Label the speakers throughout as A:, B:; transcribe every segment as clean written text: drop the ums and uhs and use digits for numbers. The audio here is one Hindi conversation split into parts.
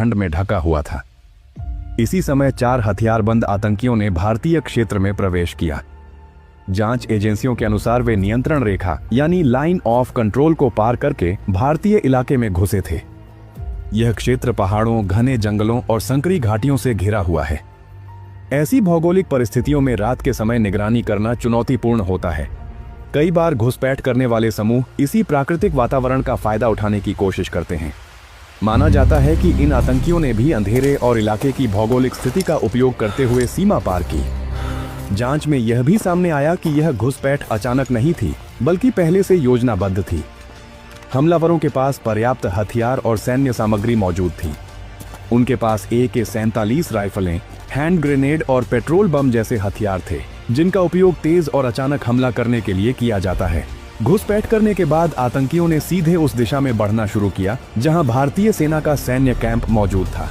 A: ठंड में ढका हुआ था। इसी समय 4 हथियारबंद आतंकियों ने भारतीय क्षेत्र में प्रवेश किया। जांच एजेंसियों के अनुसार वे नियंत्रण रेखा यानी लाइन ऑफ कंट्रोल को पार करके भारतीय इलाके में घुसे थे। यह क्षेत्र पहाड़ों, घने जंगलों और संकरी घाटियों से घिरा हुआ है। ऐसी भौगोलिक परिस्थितियों में रात के समय निगरानी करना चुनौतीपूर्ण होता है। कई बार घुसपैठ करने वाले समूह इसी प्राकृतिक वातावरण का फायदा उठाने की कोशिश करते हैं। माना जाता है कि इन आतंकियों ने भी अंधेरे और इलाके की भौगोलिक स्थिति का उपयोग करते हुए सीमा पार की। जांच में यह भी सामने आया कि यह घुसपैठ अचानक नहीं थी, बल्कि पहले से योजनाबद्ध थी। हमलावरों के पास पर्याप्त हथियार और सैन्य सामग्री मौजूद थी। उनके पास AK-47 राइफलें, हैंड ग्रेनेड और पेट्रोल बम जैसे हथियार थे, जिनका उपयोग तेज और अचानक हमला करने के लिए किया जाता है। घुसपैठ करने के बाद आतंकियों ने सीधे उस दिशा में बढ़ना शुरू किया जहां भारतीय सेना का सैन्य कैंप मौजूद था।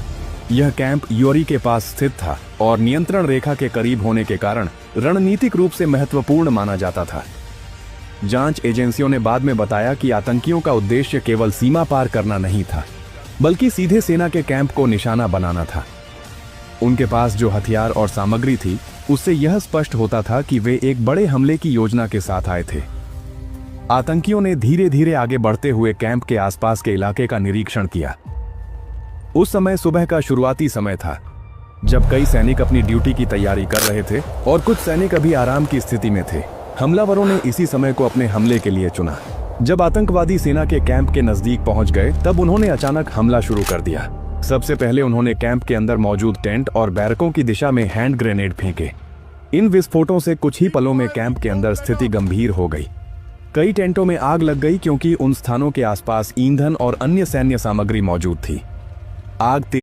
A: यह कैंप योरी के पास स्थित था और नियंत्रण रेखा के करीब होने के कारण रणनीतिक रूप से महत्वपूर्ण माना जाता था। जांच एजेंसियों ने बाद में बताया कि आतंकियों का उद्देश्य केवल सीमा पार करना नहीं था, बल्कि सीधे सेना के कैंप को निशाना बनाना था। उनके पास जो हथियार और सामग्री थी, उससे यह स्पष्ट होता था कि वे एक बड़े हमले की योजना के साथ आए थे। आतंकियों ने धीरे धीरे आगे बढ़ते हुए कैंप के आसपास के इलाके का निरीक्षण किया। उस समय सुबह का शुरुआती समय था, जब कई सैनिक अपनी ड्यूटी की तैयारी कर रहे थे और कुछ सैनिक अभी आराम की स्थिति में थे। हमलावरों ने इसी समय को अपने हमले के लिए चुना। जब आतंकवादी सेना के कैंप के नजदीक पहुंच गए, तब उन्होंने अचानक हमला शुरू कर दिया। सबसे पहले उन्होंने कैंप के अंदर मौजूद टेंट और बैरकों की दिशा में हैंड ग्रेनेड फेंके। इन विस्फोटों से कुछ ही पलों में कैंप के अंदर स्थिति गंभीर हो गई। कई टेंटों में आग लग गई क्योंकि उन स्थानों के आसपास ईंधन और अन्य सैन्य सामग्री मौजूद थी। आग